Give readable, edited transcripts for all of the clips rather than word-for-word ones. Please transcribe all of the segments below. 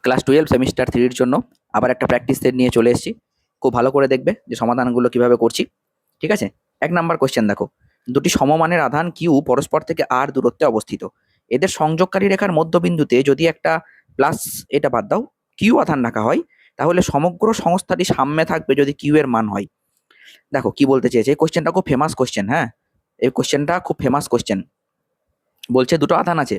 Class 12 semester 3 এর জন্য আবার একটা প্র্যাকটিস সেট নিয়ে চলে এসেছি। খুব ভালো করে দেখবে যে সমাধানগুলো কিভাবে করছি। ঠিক আছে? 1 নাম্বার কোয়েশ্চেন দেখো। দুটি সমমানের আধান কিউ পরস্পর থেকে আর দূরত্বে অবস্থিত। এদের সংযোগকারী রেখার মধ্যবিন্দুতে যদি একটা প্লাস, এটা বাদ দাও, কিউ আধান রাখা হয়, তাহলে সমগ্র সংস্থাটি সাম্যে থাকবে যদি কিউ এর মান হয়। দেখো কি বলতে চেয়েছে, এই কোয়েশ্চেনটা খুব ফেমাস কোয়েশ্চেন। হ্যাঁ, এই কোয়েশ্চেনটা খুব ফেমাস কোয়েশ্চেন। বলছে দুটো আধান আছে,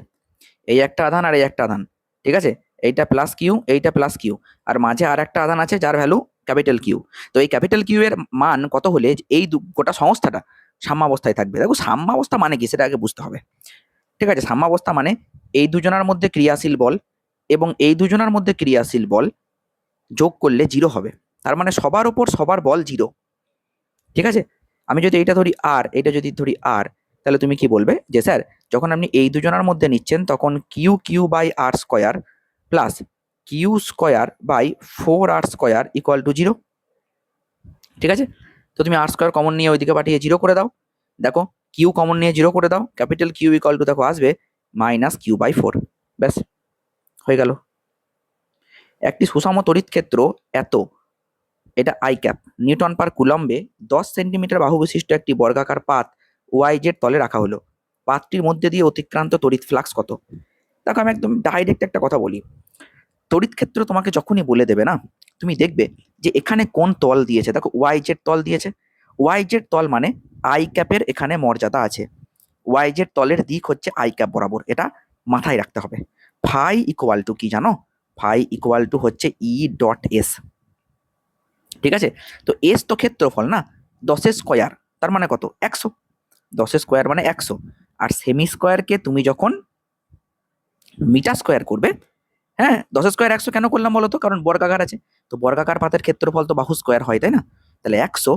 এই একটা আধান আর এই একটা আধান। ঠিক আছে? এইটা প্লাস কিউ, এইটা প্লাস কিউ, আর মাঝে আর একটা আধান আছে যার ভ্যালু ক্যাপিটাল কিউ। তো এই ক্যাপিটাল কিউ এর মান কত হলে এই গোটা সংস্থাটা সাম্যাবস্থায় থাকবে? দেখো সাম্যাবস্থা মানে কি সেটা আগে বুঝতে হবে। ঠিক আছে? সাম্যাবস্থা মানে এই দুজনের মধ্যে ক্রিয়াশীল বল এবং এই দুজনের মধ্যে ক্রিয়াশীল বল যোগ করলে 0 হবে। তার মানে সবার উপর সবার বল 0। ঠিক আছে? আমি যদি এইটা ধরি আর, এটা যদি ধরি আর, তাহলে তুমি কি বলবে যে স্যার যখন আপনি এই দুজনের মধ্যে নিচ্ছেন তখন Q Q by R square plus Q square by 4r square equal to 0। ঠিক আছে? তো তুমি আর স্কোয়ার কমন নিয়ে ওইদিকে পাঠিয়ে 0 করে দাও। দেখো কিউ কমন নিয়ে 0 করে দাও, ক্যাপিটাল কিউ ইকুয়াল টু দেখো আসবে মাইনাস কিউ বাই 4। ব্যাস হয়ে গেল। একটি সুষম তড়িৎ ক্ষেত্র এত, এটা আই ক্যাপ, নিউটন পার কুলম্বে 10 সেন্টিমিটার বাহু বিশিষ্ট একটি বর্গাকার পাত ওয়াইজেড তলে রাখা হলো। পাতটির মধ্যে দিয়ে অতিক্রান্ত তড়িৎ ফ্লাক্স কত? দেখো আমি একদম ডাইরেক্ট একটা কথা বলি, তড়িৎ ক্ষেত্র তোমাকে যখনই বলে দেবে না, তুমি দেখবে যে এখানে কোন তল দিয়েছে। দেখো ওয়াইজেড তল দিয়েছে, ওয়াইজেড তল মানে আই ক্যাপের এখানে মর্যাদা আছে। ওয়াইজেড তলের দিক হচ্ছে আই ক্যাপ বরাবর, এটা মাথায় রাখতে হবে। ফাই ইকুয়াল টু কি জানো? ফাই ইকুয়াল টু হচ্ছে ই ডট এস। ঠিক আছে? তো এস তো ক্ষেত্রফল না, 10 স্কোয়ার তার মানে কত? 100। 10 স্কোয়ার মানে 100। আর সেমি স্কোয়ারকে তুমি যখন মিটার স্কোয়ার করবে, হ্যাঁ 10 স্কোয়ার 100 কেন করলাম বলো তো? কারণ বর্গাকার আছে, তো বর্গাকার পাতের ক্ষেত্রফল তো বাহু স্কোয়ার হয়, তাই না? তাহলে 100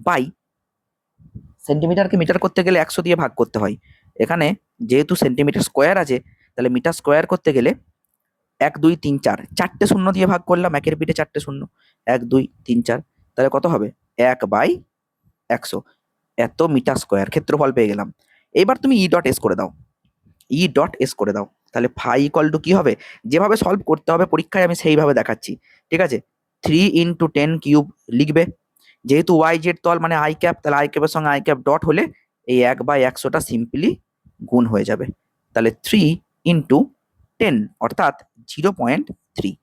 বাই, সেন্টিমিটারকে মিটার করতে গেলে 100 দিয়ে ভাগ করতে হয়। এখানে যেহেতু সেন্টিমিটার স্কোয়ার আছে, তাহলে মিটার স্কোয়ার করতে গেলে 1 2 3 4 চারটে শূন্য দিয়ে ভাগ করলাম, একের পিঠে চারটে শূন্য, 1 2 3 4, তাহলে কত হবে? 1 বাই 100, এত মিটার স্কোয়ার ক্ষেত্রফল পেয়ে গেলাম। এবার তুমি ই ডট এস করে দাও, ই ডট এস করে দাও, তাহলে ফাই ইকুয়াল টু কি হবে? যেভাবে সলভ করতে হবে পরীক্ষায় আমি সেইভাবে দেখাচ্ছি। ঠিক আছে? 3 ইন্টু 10 কিউব লিখবে, যেহেতু ওয়াই জেড তল মানে আই ক্যাপ, তাহলে আই ক্যাপের সঙ্গে আই ক্যাপ ডট হলে এই 1 বাই 100টা সিম্পলি গুণ হয়ে যাবে। তাহলে 3 ইন্টু 10 অর্থাৎ 0.3।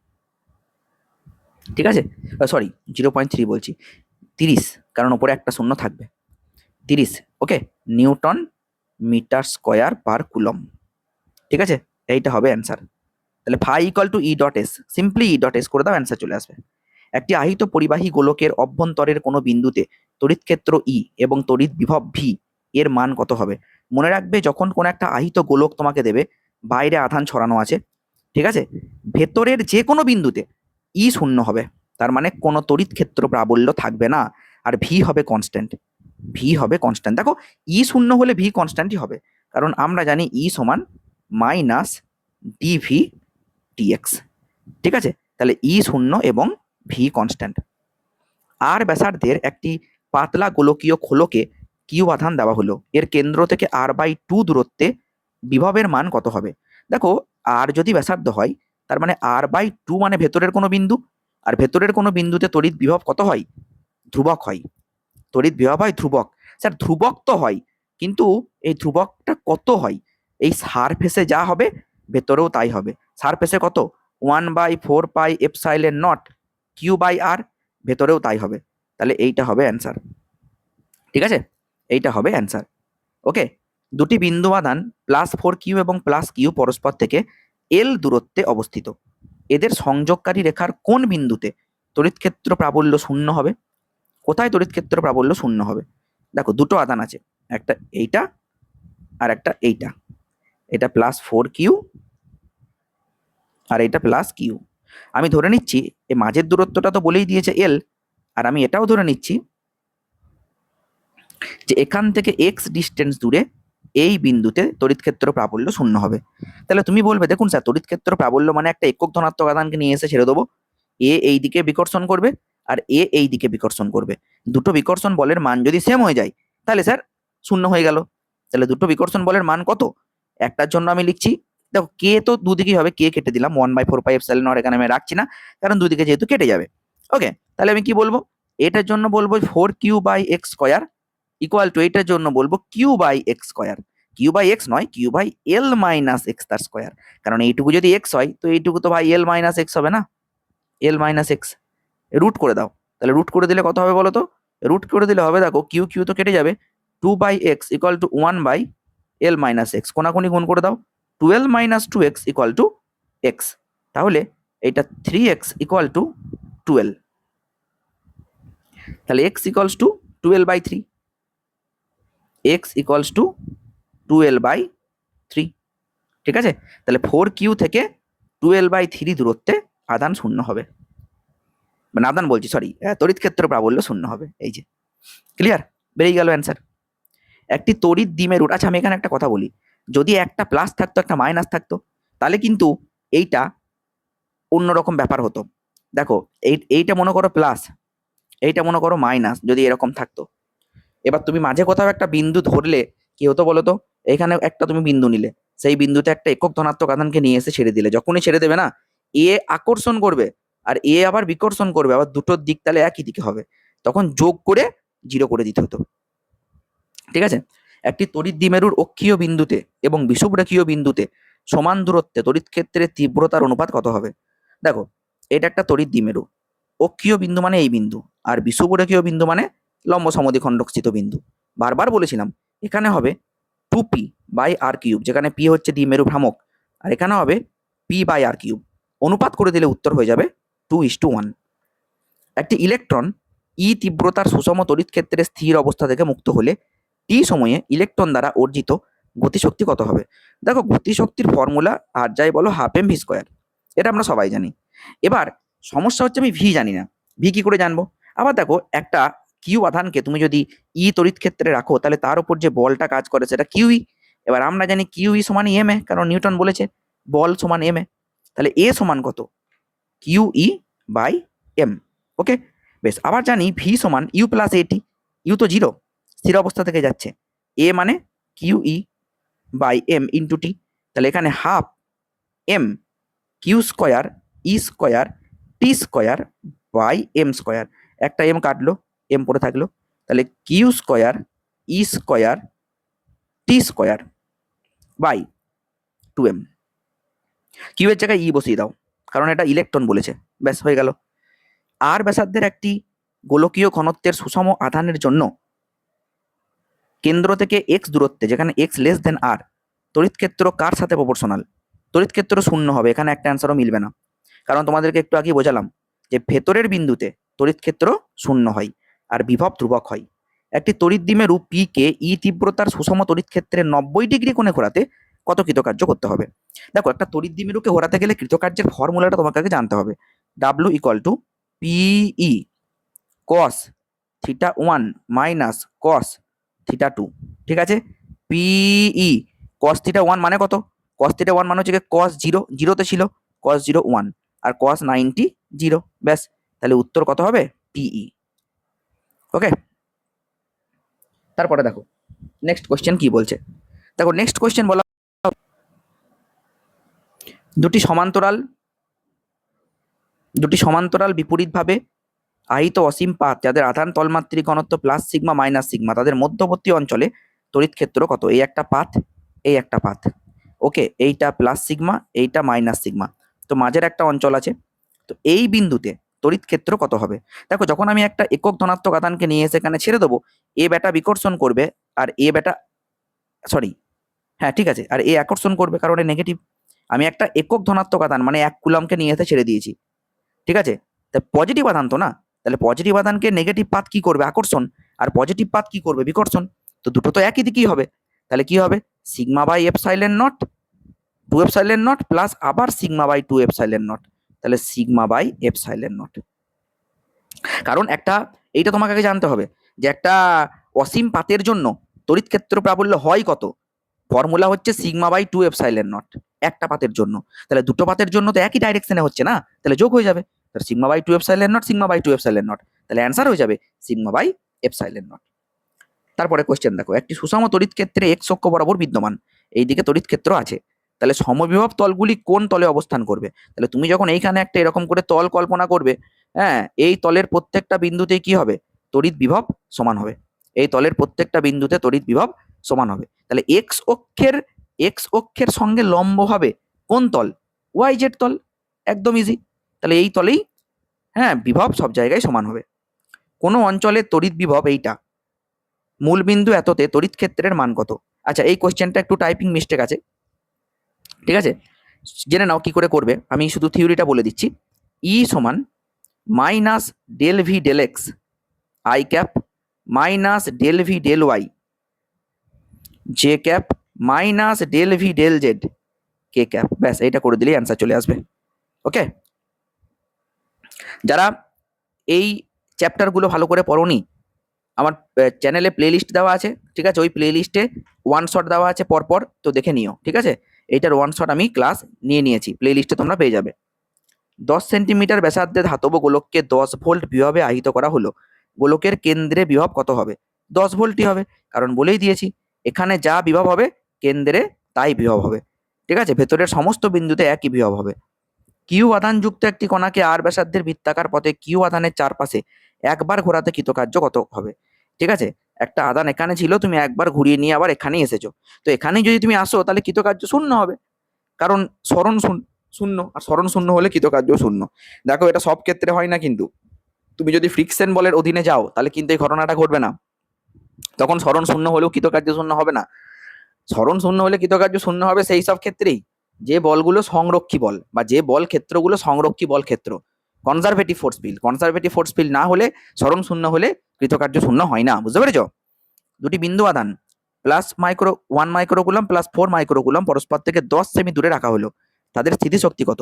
ঠিক আছে? সরি 0.3 বলছি, 30, কারণ ওপরে একটা শূন্য থাকবে। 30, okay, newton metre square per coulomb. ঠিক আছে? এইটা হবে অ্যান্সার। তাহলে phi equal to E dot S, simply E dot S করে দাও, অ্যান্সার চলে আসবে। একটি আহিত পরিবাহী গোলকের অভ্যন্তরের কোনো বিন্দুতে তড়িৎ ক্ষেত্র ই এবং তড়িৎ বিভব ভি এর মান কত হবে? মনে রাখবে যখন কোনো একটা আহিত গোলক তোমাকে দেবে, বাইরে আধান ছড়ানো আছে, ঠিক আছে, ভেতরের যে কোনো বিন্দুতে ই শূন্য হবে, তার মানে কোনো তড়িৎ ক্ষেত্র প্রাবল্য থাকবে না, আর ভি হবে কনস্ট্যান্ট। ভি হবে কনস্ট্যান্ট। দেখো ই শূন্য হলে ভি কনস্ট্যান্টই হবে, কারণ আমরা জানি ই সমান মাইনাস ডিভি ডিএক্স। ঠিক আছে? তাহলে ই শূন্য এবং ভি কনস্ট্যান্ট। আর ব্যাসার্ধের একটি পাতলা গোলকীয় খোলকে কিউ আধান দেওয়া হলো, এর কেন্দ্র থেকে r/2 দূরত্বে বিভবের মান কত হবে? দেখো আর যদি ব্যাসার্ধ হয়, তার মানে r/2 মানে ভেতরের কোনো বিন্দু, আর ভেতরের কোনো বিন্দুতে তড়িৎ বিভব কত হয়? ধ্রুবক হয়। তড়িৎ বিভব হয় ধ্রুবক। স্যার ধ্রুবক তো হয়, কিন্তু এই ধ্রুবকটা কত হয়? এই সারফেসে যা হবে ভেতরেও তাই হবে। সারফেসে কত? 1/4 pi epsilon naught q by r, ভেতরেও তাই হবে। তাহলে এইটা হবে অ্যান্সার। ঠিক আছে? এইটা হবে অ্যান্সার। ওকে, দুটি বিন্দু আধান +4q এবং +q পরস্পর থেকে এল দূরত্বে অবস্থিত। এদের সংযোগকারী রেখার কোন বিন্দুতে তড়িৎ ক্ষেত্র প্রাবল্য শূন্য হবে? কোথায় তড়িৎ ক্ষেত্র প্রাবল্য শূন্য হবে? দেখো দুটো আধান আছে, একটা এইটা আর একটা এইটা, এটা +4q আর এটা +q। আমি ধরে নিচ্ছি এই মাঝের দূরত্বটা তো বলেই দিয়েছে এল, আর আমি এটাও ধরে নিচ্ছি যে এখান থেকে এক্স ডিস্টেন্স দূরে এই বিন্দুতে তড়িৎ ক্ষেত্র প্রাবল্য শূন্য হবে। তাহলে তুমি বলবে দেখুন স্যার তড়িৎ ক্ষেত্র প্রাবল্য মানে একটা একক ধনাত্মক আধানকে নিয়ে এসে ছেড়ে দেবো, এ এই দিকে বিকর্ষণ করবে আর এ এই দিকে বিকর্ষণ করবে, দুটো বিকর্ষণ বলের মান যদি সেম হয়ে যায় তাহলে স্যার শূন্য হয়ে গেল। তাহলে দুটো বিকর্ষণ বলের মান কত? একটার জন্য আমি লিখছি, দেখো কে তো দুদিকেই হবে, কে কেটে দিলাম, 1/4πε0 এখানে আমি রাখছি না, কারণ দুদিকে যেহেতু কেটে যাবে। ওকে, তাহলে আমি কি বলবো, এটার জন্য বলবো 4q/x² ইকুয়াল টু, এটার জন্য বলবো q/x², q/x নয়, q/l - x তার স্কোয়ার, কারণ এইটুকু যদি x হয় তো এইটুকু তো ভাই l - x হবে না, l - x রুট করে দাও, তাহলে রুট করে দিলে কত হবে বলো তো, রুট করে দিলে হবে, দেখো কিউ কিউ তো কেটে যাবে, 2/x equal to 1/l - x, কোনাকুনি গুণ করে দাও, 12 - 2x ইকুয়াল টু x, তাহলে এটা 3x ইকুয়াল টু 12, তাহলে x equals to 12/3, x equals to 12/3, ঠিক আছে, তাহলে 4q থেকে 12/3 দূরত্বে আধান শূন্য হবে, মানে আদান বলছি সরি, তড়িৎ ক্ষেত্র প্রাবল্য শূন্য হবে, এই যে ক্লিয়ার, বেরিয়ে গেল অ্যান্সার। একটি তড়িৎ দ্বিমেরুর, আচ্ছা আমি এখানে একটা কথা বলি, যদি একটা প্লাস থাকতো একটা মাইনাস থাকতো তাহলে কিন্তু এইটা অন্যরকম ব্যাপার হতো। দেখো এইটা মনে করো প্লাস, এইটা মনে করো মাইনাস, যদি এরকম থাকতো, এবার তুমি মাঝে কোথাও একটা বিন্দু ধরলে কি হতো বলো তো, এখানে একটা তুমি বিন্দু নিলে, সেই বিন্দুতে একটা একক ধনাত্মক আধানকে নিয়ে এসে ছেড়ে দিলে, যখনই ছেড়ে দেবে না, এ আকর্ষণ করবে আর এ আবার বিকর্ষণ করবে, আবার দুটোর দিক তাহলে একই দিকে হবে, তখন যোগ করে 0 করে দিতে হতো, ঠিক আছে। একটি তড়িৎ দ্বিমেরুর অক্ষীয় বিন্দুতে এবং বিষুবরেখীয় বিন্দুতে সমান দূরত্বে তড়িৎ ক্ষেত্রের তীব্রতার অনুপাত কত হবে? দেখো এটা একটা তড়িৎ দ্বিমেরু, অক্ষীয় বিন্দু মানে এই বিন্দু, আর বিষুবরেখীয় বিন্দু মানে লম্ব সমদ্বিখণ্ডকস্থিত বিন্দু, বারবার বলেছিলাম এখানে হবে 2p/r³, যেখানে p হচ্ছে দ্বিমেরু ভ্রামক, আর এখানে হবে p/r³, অনুপাত করে দিলে উত্তর হয়ে যাবে 2:1। একটি ইলেকট্রন ই তীব্রতার সুষম তড়িৎ ক্ষেত্রে স্থির অবস্থা থেকে মুক্ত হলে টি সময়ে ইলেকট্রন দ্বারা অর্জিত গতিশক্তি কত হবে? দেখো গতিশক্তির ফর্মুলা আর যাই বলো ½ m v², এটা আমরা সবাই জানি। এবার সমস্যা হচ্ছে আমি ভি জানি না, ভি কি করে জানবো? আবার দেখো একটা কিউ আধানকে তুমি যদি ই তড়িৎ ক্ষেত্রে রাখো তাহলে তার উপর যে বলটা কাজ করে সেটা কিউই, এবার আমরা জানি কিউই সমান এম এ, কারণ নিউটন বলেছে বল সমান এম এ, তাহলে এ সমান কত? QE/m। ওকে, বেশ, আবার জানি ভি সমান U+AT, ইউ তো 0, স্থির অবস্থা থেকে যাচ্ছে, এ মানে QE/m ইন্টু টি, তাহলে এখানে হাফ m Q²E² T² একটা m কাটলো, m পড়ে থাকলো, তাহলে Q²E² T²/2m, কিউ এর জায়গায় ই বসিয়ে দাও, কারণ এটা ইলেকট্রন বলেছে, ব্যাস হয়ে গেল। আর ব্যাসার্ধের একটি গোলকীয় ঘনত্বের সুষম আধানের জন্য কেন্দ্র থেকে এক্স দূরত্বে, যেখানে x r, তড়িৎ ক্ষেত্র কার সাথে প্রপোর্শনাল? তড়িৎ ক্ষেত্র শূন্য হবে, এখানে একটা অ্যান্সারও মিলবে না, কারণ তোমাদেরকে একটু আগে বোঝালাম যে ভেতরের বিন্দুতে তড়িৎ ক্ষেত্র শূন্য হয় আর বিভব ধ্রুবক হয়। একটি তড়িৎ দ্বিমেরু পি কে ই তীব্রতার সুষম তড়িৎ ক্ষেত্রে 90° কোণে ঘোরাতে কত কৃতকার্য করতে হবে? দেখো একটা তড়িৎ দ্বিমেরুকে ঘোরাতে গেলে কৃতকার্যের ফর্মুলাটা তোমাকে আগে জানতে হবে, W = PE cos θ1 minus cos θ2, ঠিক আছে, PE cos θ1 মানে কত? cos θ1 মানে হচ্ছে cos 0, 0তে ছিল cos 0 1 আর cos 90 0, ব্যাস, তাহলে উত্তর কত হবে? PE। ওকে, তারপরে দেখো নেক্সট কোশ্চেন কি বলছে, দেখো নেক্সট কোশ্চেন বলা, দুটি সমান্তরাল বিপরীতভাবে আহিত অসীম পাত যাদের আধান তলমাত্রিক ঘনত্ব +σ - σ, তাদের মধ্যবর্তী অঞ্চলে তড়িৎ ক্ষেত্র কত? এই একটা পাত, এই একটা পাত, ওকে, এইটা +σ, এইটা -σ, তো মাঝের একটা অঞ্চল আছে, তো এই বিন্দুতে তড়িৎ ক্ষেত্র কত হবে? দেখো যখন আমি একটা একক ধনাত্মক আধানকে নিয়ে এসে এখানে ছেড়ে দেবো, এ বেটা বিকর্ষণ করবে আর এ বেটা, সরি হ্যাঁ ঠিক আছে, আর এ আকর্ষণ করবে কারণ এ নেগেটিভ, আমি একটা একক ধনাত্মক আধান মানে 1 কুলম্বকে নিয়ে এসে ছেড়ে দিয়েছি, ঠিক আছে, তা পজিটিভ আধান তো না, তাহলে পজিটিভ আধানকে নেগেটিভ পাত কি করবে? আকর্ষণ, আর পজিটিভ পাত কি করবে? বিকর্ষণ, তো দুটো তো একই দিকেই হবে, তাহলে কি হবে? σ/ε0 2ε0 প্লাস আবার σ/2ε0, তাহলে σ/ε0, কারণ একটা, এইটা তোমাকে আগে জানতে হবে যে একটা অসীম পাতের জন্য তড়িৎ ক্ষেত্র প্রাবল্য হয় কত, ফর্মুলা হচ্ছে σ/2ε0 একটা পাতের জন্য, তাহলে দুটো পাতের জন্য তো একই ডাইরেকশনে হচ্ছে না, তাহলে যোগ হয়ে যাবে, তাহলে σ/2ε0 σ/2ε0, তাহলে অ্যান্সার হয়ে যাবে σ/ε0। তারপরে কোশ্চেন দেখো, একটি সুষম তড়িৎ ক্ষেত্রে এক্স অক্ষ বরাবর বিদ্যমান, এইদিকে তড়িৎ ক্ষেত্র আছে, তাহলে সমবিভব তলগুলি কোন তলে অবস্থান করবে? তাহলে তুমি যখন এইখানে একটা এরকম করে তল কল্পনা করবে, হ্যাঁ, এই তলের প্রত্যেকটা বিন্দুতে কি হবে? তড়িৎ বিভব সমান হবে। এই তলের প্রত্যেকটা বিন্দুতে তড়িৎ বিভব সমান হবে। তাহলে এক্স অক্ষের সঙ্গে লম্ব হবে কোন তল? ওয়াই জেড তল। একদম ইজি। তাহলে এই তলেই, হ্যাঁ, বিভব সব জায়গায় সমান হবে। কোনো অঞ্চলের তড়িৎ বিভব এইটা, মূল বিন্দু এততে তড়িৎ ক্ষেত্রের মান কত? আচ্ছা, এই কোশ্চেনটা একটু টাইপিং মিস্টেক আছে, ঠিক আছে, জেনে নাও কি করে করবে। আমি শুধু থিওরিটা বলে দিচ্ছি। ই সমান minus del V del X I cap minus del V del Y J cap minus del V del Z K cap. ব্যাস, এইটা করে দিলেই অ্যান্সার চলে আসবে। ওকে, যারা এই চ্যাপ্টারগুলো ভালো করে পড়োনি, আমার চ্যানেলে প্লেলিস্ট দেওয়া আছে, ঠিক আছে, ওই প্লেলিস্টে ওয়ান শট দেওয়া আছে পরপর, তো দেখে নিও, ঠিক আছে। এইটার ওয়ান শট আমি ক্লাস নিয়ে নিয়েছি, প্লেলিস্টে তোমরা পেয়ে যাবে। 10 সেন্টিমিটার ব্যাসার্ধের ধাতব গোলককে 10 ভোল্ট বিভবে আহিত করা হলো, গোলকের কেন্দ্রে বিভব কত হবে? 10 ভোল্টই হবে, কারণ বলেই দিয়েছি এখানে যা বিভব হবে কেন্দ্রে তাই বিভব হবে, ঠিক আছে। ভেতরের সমস্ত বিন্দুতে একই বিভব হবে। কিউ আধানযুক্ত একটি কণাকে আর ব্যাসার্ধের বৃত্তাকার পথে কিউ আধানের চারপাশে একবার ঘোরাতে কৃতকার্য কত হবে? ঠিক আছে, একটা আধান এখানে ছিল, তুমি একবার ঘুরিয়ে নিয়ে আবার এখানেই এসেছো, তো এখানেই যদি তুমি আসো তাহলে কৃতকার্য শূন্য হবে, কারণ সরণ শূন্য, আর সরণ শূন্য হলে কৃতকার্য শূন্য। দেখো, এটা সব ক্ষেত্রে হয় না, কিন্তু তুমি যদি ফ্রিকশন বলের অধীনে যাও তাহলে কিন্তু এই ঘটনাটা ঘটবে না, তখন সরণ শূন্য হলেও কৃতকার্য শূন্য হবে না। সরণ শূন্য হলে কৃতকার্য শূন্য হবে সেই সব ক্ষেত্রেই যে বলগুলো সংরক্ষী বল, বা যে বল ক্ষেত্রগুলো সংরক্ষী বল ক্ষেত্র, কনজারভেটিভ ফোর্স ফিল্ড না হলে, সরণ শূন্য হলে কৃতকার্য শূন্য হয় না। বুঝতে পেরেছ? দুটি বিন্দু আধান প্লাস 1 মাইক্রোকুলম প্লাস 4 মাইক্রোকুলম পরস্পর থেকে 10 সেমি দূরে রাখা হলো, তাদের স্থিতিশক্তি কত?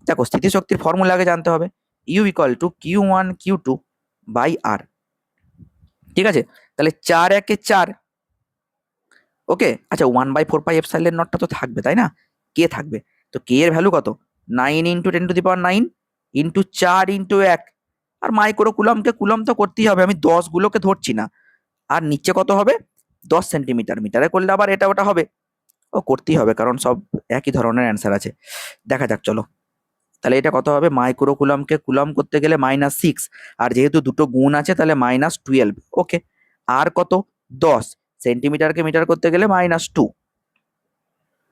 দেখো, স্থিতিশক্তির ফর্মুলা আগে জানতে হবে। U equal to Q1 Q2 by r, ঠিক আছে। তাহলে 4 একে 4, ওকে। আচ্ছা, 1/4πε0টা তো থাকবে, তাই না? কে থাকবে, তো কে এর ভ্যালু কত? 9 ইন্টু 10⁹ ইন্টু 4 ইন্টু 1, আর মাইক্রো কুলমকে কুলম তো করতেই হবে, আমি 10 গুলোকে ধরছি না। আর নিচে কত হবে? 10 সেন্টিমিটার, মিটারে করলে আবার এটা ওটা হবে, ও করতেই হবে কারণ সব একই ধরনের অ্যান্সার আছে। দেখা যাক, চলো। তাহলে এটা কত হবে? মাইক্রো কুলমকে কুলম করতে গেলে -6, আর যেহেতু দুটো গুণ আছে তাহলে -12, ওকে। আর কত? 10 সেন্টিমিটারকে মিটার করতে গেলে -2,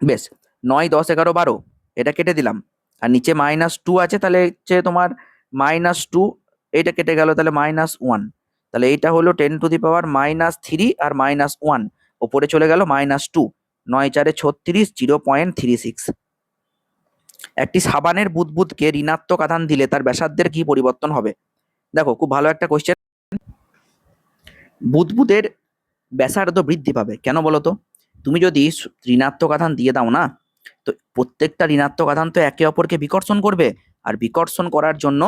বেশ। 9, 10, 11, 12, এটা কেটে দিলাম, আর নিচে -2 আছে, তাহলে হচ্ছে তোমার -2, এটা কেটে গেল, তাহলে -1, তাহলে এইটা হলো 10⁻³ আর -1, ওপরে চলে গেল -2, 9 4 36, 0.36। একটি সাবানের বুদবুদকে ঋণাত্মক আধান দিলে তার ব্যাসার্ধের কি পরিবর্তন হবে? দেখো, খুব ভালো একটা কোশ্চেন। বুদবুদের ব্যাসার্ধ বৃদ্ধি পাবে কেন বলো তো? তুমি যদি ঋণাত্মক আধান দিয়ে দাও না, তো প্রত্যেকটা ঋণাত্মক আধান তো একে অপরকে বিকর্ষণ করবে, আর বিকর্ষণ করার জন্য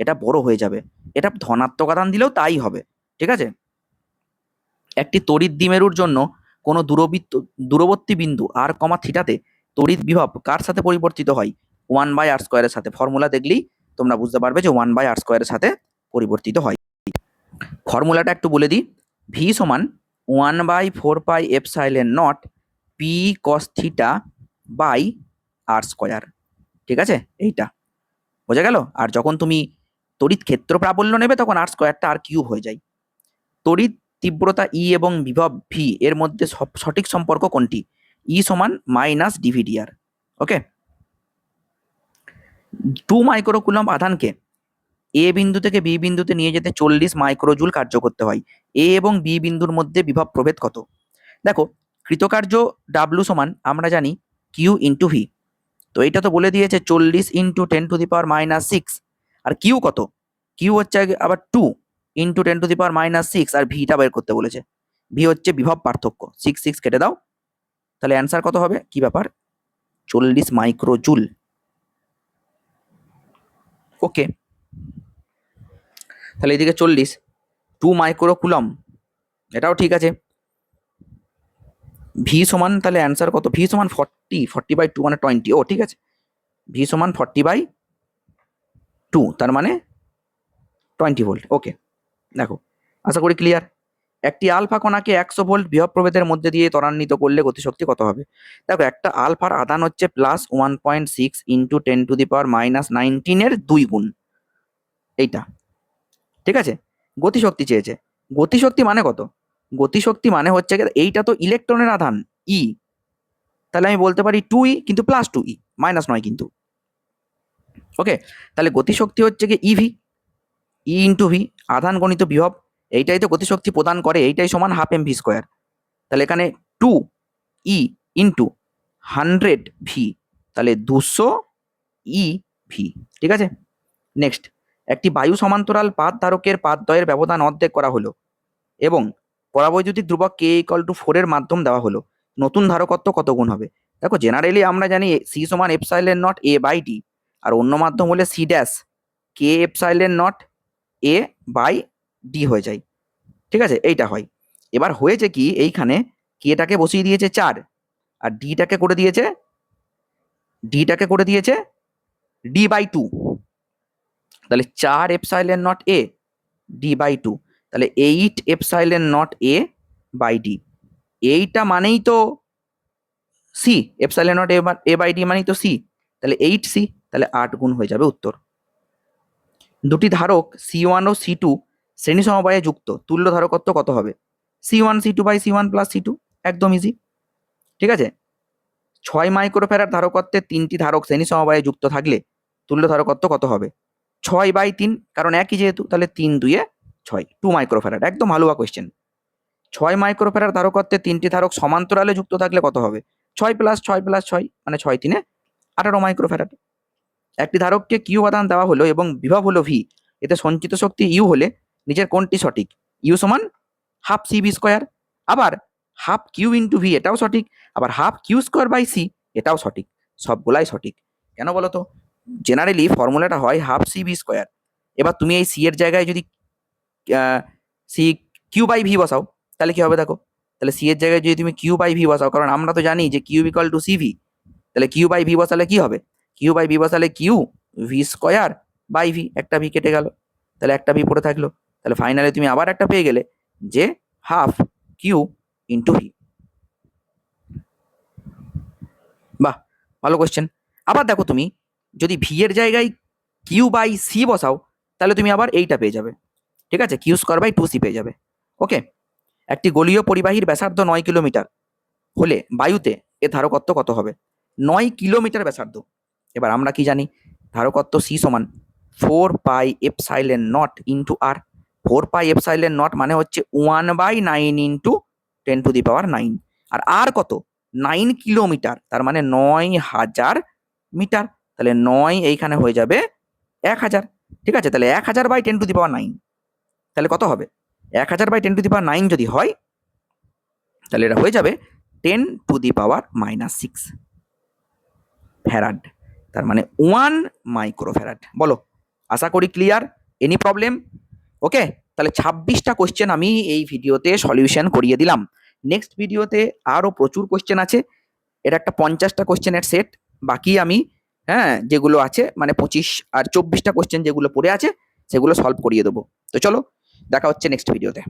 এটা বড় হয়ে যাবে। এটা ধনাত্মক আধান দিলেও তাই হবে, ঠিক আছে। একটি তড়িৎ দ্বিমেরুর জন্য কোনো দূরবর্তী বিন্দু আর থিটাতে তড়িৎ বিভব কার সাথে পরিবর্তিত হয়? 1/r² এর সাথে। ফর্মুলা দেখলেই তোমরা বুঝতে পারবে যে 1/r² এর সাথে পরিবর্তিত হয়। ফর্মুলাটা একটু বলে দিই। ভি সমান 1/4πε0 P cos theta by r², ঠিক আছে, এইটা বোঝা গেল। আর যখন তুমি তড়িৎ ক্ষেত্র প্রাবল্য নেবে তখন r² আর কিউব হয়ে যায়। তড়িৎ তীব্রতা ই এবং বিভব ভি এর মধ্যে সঠিক সম্পর্ক কোনটি? ই সমান -dvdr, ওকে। 2 মাইক্রোকুলম আধানকে এ বিন্দু থেকে বি বিন্দুতে নিয়ে যেতে 40 মাইক্রোজুল কার্য করতে হয়। এ এবং বি বিন্দুর মধ্যে বিভব প্রভেদ কত? দেখো, কৃতকার্য ডাব্লু সমান আমরা জানি কিউ ইন্টু ভি, তো এটা তো বলে দিয়েছে 40 ইন্টু 10⁻⁻6, আর কিউ কত? কিউ হচ্ছে আবার 2 ইন্টু 10⁻⁻6, আর ভিটা বের করতে বলেছে। ভি হচ্ছে বিভব পার্থক্য, 6 6 কেটে দাও, তাহলে অ্যান্সার কত হবে? কি ব্যাপার, 40 মাইক্রোজুল, ওকে। তাহলে এদিকে 40, 2 মাইক্রোকুলম, এটাও ঠিক আছে। ভি সমান তাহলে অ্যান্সার কত? ভি সমান 40/2 মানে 20, ও ঠিক আছে। ভি সমান 40/2, তার মানে 20 ভোল্ট, ওকে। দেখো, আশা করি ক্লিয়ার। একটি আলফা কণাকে 100 ভোল্ট বিভব প্রভেদের মধ্যে দিয়ে ত্বরান্বিত করলে গতিশক্তি কত হবে? দেখো, একটা আলফার আধান হচ্ছে +1.6 ইন্টু 10⁻−19 এর 2 গুণ, এইটা। ঠিক আছে, গতিশক্তি চেয়েছে। গতিশক্তি মানে কত? গতিশক্তি মানে হচ্ছে এইটা তো ইলেকট্রনের আধান ই, তাহলে আমি বলতে পারি 2e, কিন্তু +2e, মাইনাস নয় কিন্তু। ওকে, তাহলে গতিশক্তি হচ্ছে কি ইভি, ই ইন্টু ভি, আধান গণিত বিভব, এইটাই তো গতিশক্তি প্রদান করে, এইটাই সমান হাফ এম ভি স্কোয়ার। তাহলে এখানে 2e ইন্টু 100 ভি, তাহলে 200 ই ভি। ঠিক আছে, নেক্সট, একটি বায়ু সমান্তরাল পাত ধারকের পাতদ্বয়ের ব্যবধান অর্ধেক করা হলো এবং পরাবৈদ্যুতিক ধ্রুবক কে = 4 এর মাধ্যম দেওয়া হলো, নতুন ধারকত্ব কত গুণ হবে? দেখো, জেনারেলি আমরা জানি সি সমান epsilon not A by d, আর অন্য মাধ্যম হলে সি ড্যাশ কে epsilon not A by d হয়ে যায়। ঠিক আছে, এইটা হয়। এবার হয়েছে কি, এইখানে কেটাকে বসিয়ে দিয়েছে 4 আর ডিটাকে করে দিয়েছে ডি বাই 2, তাহলে 4 epsilon not A D by 2, তাহলে 8 epsilon not A by D. এইটা মানেই তো C, epsilon not A by D মানেই তো সি, তাহলে 8c, তাহলে 8 গুণ হয়ে যাবে উত্তর। দুটি ধারক C1 ও C2 শ্রেণী সমবায়ে যুক্ত, তুল্য ধারকত্ব কত হবে? C1 C2 by C1 plus C2, একদম ইজি। ঠিক আছে, 6 মাইক্রোফ্যারাড ধারকত্বে 3টি ধারক শ্রেণী সমবায়ে যুক্ত থাকলে তুল্য ধারকত্ব কত হবে? 6/3, কারণ একই যেহেতু, তাহলে 3 2 6, 2 মাইক্রোফ্যারাড, একদম হালুয়া কোয়েশ্চেন। 6 মাইক্রোফ্যারাড ধারকত্বে 3টি ধারক সমান্তরালে যুক্ত থাকলে কত হবে? 6 + 6 + 6, মানে 6 3 18 মাইক্রোফ্যারাড। একটি ধারককে কিউ উপাদান দেওয়া হলো এবং বিভব হলো ভি, এতে সঞ্চিত শক্তি ইউ হলে নিচের কোনটি সঠিক? ইউ সমান হাফ সি ভি স্কোয়ার, আবার হাফ কিউ ইন্টু ভি, এটাও সঠিক, আবার half Q square by C, এটাও সঠিক, সবগুলাই সঠিক। কেন বলো তো? জেনারেলি ফর্মুলাটা হয় হাফ সি ভি স্কোয়ার। এবার তুমি এই সি এর জায়গায় যদি সি কিউ বাই ভি বসাও, তাহলে কি হবে দেখো, তাহলে সি এর জায়গায় যদি তুমি কিউ বাই ভি বসাও, কারণ আমরা তো জানি যে Q equal to C V, তাহলে কিউ বাই ভি বসালে কি হবে? কিউ বাই ভি বসালে Q V square by V, একটা ভি কেটে গেল, তাহলে একটা ভি পড়ে থাকলো, তাহলে ফাইনালি তুমি আবার একটা পেয়ে গেলে যে হাফ কিউ ইন্টু ভি। বাহ, ভালো কোয়েশ্চেন। আবার দেখো, তুমি যদি ভি এর জায়গায় কিউ বাই সি বসাও, তাহলে তুমি আবার এইটা পেয়ে যাবে। ঠিক আছে, কিউ স্কোয়ার বাই 2c পেয়ে যাবে। ওকে, একটি গোলীয় পরিবাহীর ব্যাসার্ধ 9 কিলোমিটার হলে বায়ুতে এর ধারকত্ব কত হবে? 9 কিলোমিটার ব্যাসার্ধ। এবার আমরা কি জানি? ধারকত্ব সি সমান 4 pi epsilon nought into R. 4 pi epsilon nought মানে হচ্ছে 1/9 ইন্টু 10⁻9, আর আর কত? 9 কিলোমিটার, তার মানে 9000 মিটার, তাহলে 9 এইখানে হয়ে যাবে 1000। ঠিক আছে, তাহলে 1000/10⁹, তাহলে কত হবে? 1000/10⁹ যদি হয়, তাহলে এটা হয়ে যাবে 10⁻⁻6 ফ্যারাড, তার মানে 1 মাইক্রোফ্যারাড। বলো, আশা করি ক্লিয়ার। Any problem? ওকে, তাহলে 26টা কোশ্চেন আমি এই ভিডিওতে সলিউশন করিয়ে দিলাম। নেক্সট ভিডিওতে আরও প্রচুর কোশ্চেন আছে, এটা একটা 50টা কোশ্চেনের সেট, বাকি আমি যেগুলো আছে মানে 25 আর 24টা কোশ্চেন যেগুলো পড়ে আছে সেগুলো সলভ করিয়ে দেবো। তো চলো, দেখা হচ্ছে নেক্সট ভিডিওতে।